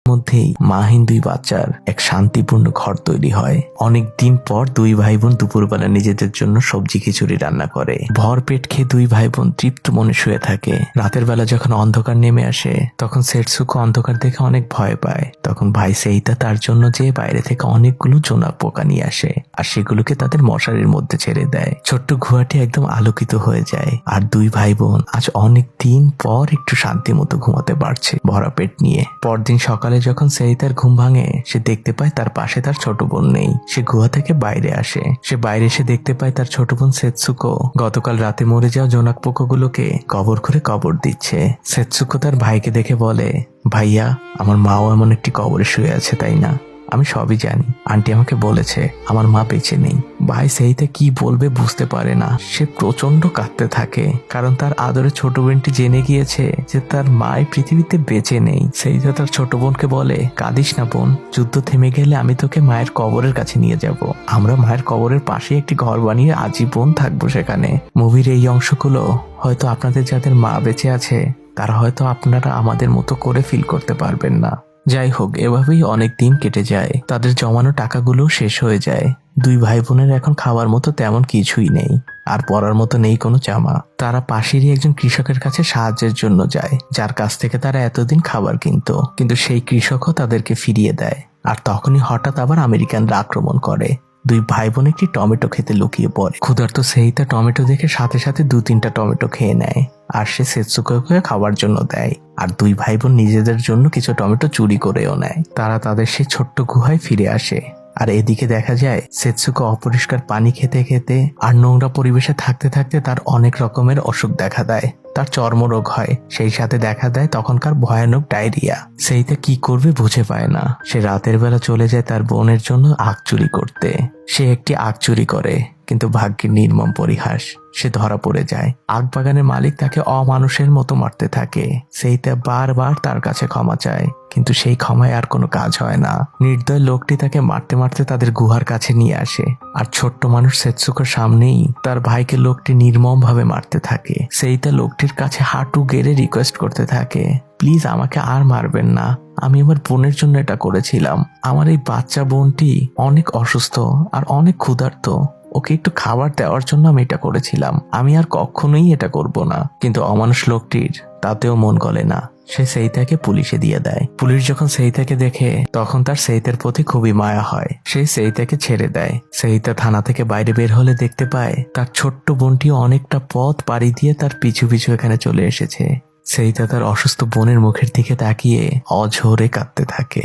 মধ্যেই মাহিন দুই বাচ্চার এক শান্তিপূর্ণ ঘর তৈরি হয়। অনেক দিন পর দুই ভাই বোন দুপুরবেলা নিজেদের জন্য সবজি খিচুড়ি রান্না করে। ভরপেট খেয়ে দুই ভাই বোন তৃপ্ত মনে শুয়ে থাকে। রাতের বেলা যখন অন্ধকার নেমে আসে তখন সেটসুকো অন্ধকার দেখে অনেক ভয় পায়। তখন ভাই সেইতা তার জন্য যে বাইরে থেকে অনেকগুলো জোনাক পোকা নিয়ে আসে আর সেগুলোকে তাদের মশারির মধ্যে ছেড়ে দেয়। ছোট্ট গুহাটি একদম আলোকিত হয়ে যায় আর দুই ভাই বোন আজ অনেক দিন পর একটু শান্তি মতো ঘুমাতে পারছে ভরা পেট নিয়ে। পরদিন সকালে যখন সেইতার ঘুম ভাঙে সে দেখতে পায় তার পাশে তার ছোট বোন নেই। সে গুহা থেকে বাইরে আসে। সে বাইরে এসে দেখতে পায় তার ছোট বোন সেটসুকো গতকাল রাতে মরে যাওয়া জোনাক পোকাগুলোকে কবর করে কবর দিচ্ছে। সেটসুকো তার ভাইকে দেখে বলে, ভাইয়া, আমার মাও এমন একটি কবরে শুয়ে আছে তাই না? আমি সবই জানি, আন্টি আমাকে বলেছে আমার মা বেঁচে নেই। ভাই সেইতে কি বলবে বুঝতে পারে না। সে প্রচন্ড কাঁদতে থাকে কারণ তার আদরের ছোট বোনটি জেনে গিয়েছে যে তার মা পৃথিবীতে বেঁচে নেই। সেইতে তার ছোট বোনকে বলে, কাঁদিস না বোন, যুদ্ধ থেমে গেলে আমি তোকে মায়ের কবরের কাছে নিয়ে যাব। আমরা মায়ের কবরের পাশে একটি ঘর বানিয়ে আজীবন থাকবো সেখানে। মুভির এই অংশগুলো হয়তো আপনাদের যাদের মা বেঁচে আছে তারা হয়তো আপনারা আমাদের মতো করে ফিল করতে পারবেন না। যাই হোক, এভাবেই অনেক দিন কেটে যায়। তাদের জমানো টাকাগুলো শেষ হয়ে যায়। দুই ভাই বোনের এখন খাওয়ার মতো তেমন কিছুই নেই আর পরার মতো নেই কোনো জামা। তারা পাশেরই একজন কৃষকের কাছে সাহায্যের জন্য যায়, যার কাছ থেকে তারা এতদিন খাবার কিনতো, কিন্তু সেই কৃষকও তাদেরকে ফিরিয়ে দেয়। আর তখনই হঠাৎ আবার আমেরিকানরা আক্রমণ করে। দুই ভাই বোন একটি টমেটো খেতে লুকিয়ে পড়ে। ক্ষুধার্ত সেইতা টমেটো দেখে সাথে সাথে 2-3টা টমেটো খেয়ে নেয় আর সে সেটসুকোকে খাওয়ার জন্য দেয়। আর দুই ভাই বোন নিজেদের জন্য কিছু টমেটো চুরি করেও নেয়। তারা তাদের সেই ছোট্ট গুহায় ফিরে আসে আর এদিকে দেখা যায় সেটসুকো অপরিষ্কার পানি খেতে খেতে আর নোংরা পরিবেশে থাকতে থাকতে তার অনেক রকমের অসুখ দেখা দেয়। তার চর্মরোগ হয়, সেই সাথে দেখা দেয় তখনকার ভয়ানক ডায়রিয়া। সেইটা কি করবে বুঝে পায় না। সে রাতের বেলা চলে যায় তার বোনের জন্য আখ চুরি করতে। সে একটি আখ চুরি করে, কিন্তু ভাগ্যের নির্মম পরিহাস, সে ধরা পড়ে যায়। আখ বাগানের মালিক তাকে অমানুষের মতো মারতে থাকে। সেইটা বারবার তার কাছে ক্ষমা চায়, কিন্তু সেই ক্ষমায় আর কোনো কাজ হয় না। নির্দয় লোকটি তাকে মারতে মারতে তাদের গুহার কাছে নিয়ে আসে আর ছোট্ট মানুষ সেটসুকোর সামনেই তার ভাইকে লোকটি নির্মম ভাবে মারতে থাকে। সেইটা লোকটির কাছে হাঁটু গেড়ে রিকোয়েস্ট করতে থাকে, প্লিজ আমাকে আর মারবেন না, আমি আমার বোনের জন্য এটা করেছিলাম। আমার এই বাচ্চা বোনটি অনেক অসুস্থ আর অনেক ক্ষুধার্ত, ওকে একটু খাবার দেওয়ার জন্য আমি এটা করেছিলাম, আমি আর কখনোই এটা করব না। কিন্তু অমানুষ লোকটির তাতেও মন গলে না। সে সেইতাকে পুলিশে দিয়ে দেয়। পুলিশ যখন সেইতাকে দেখে তখন তার সেইতার প্রতি খুবই মায়া হয়। সে সেইতাকে ছেড়ে দেয়। সেইতা থানা থেকে বাইরে বের হলে দেখতে পায় তার ছোট্ট বোনটি অনেকটা পথ পাড়ি দিয়ে তার পিছু পিছু এখানে চলে এসেছে। সেইতা তার অসুস্থ বোনের মুখের দিকে তাকিয়ে অঝরে কাঁদতে থাকে।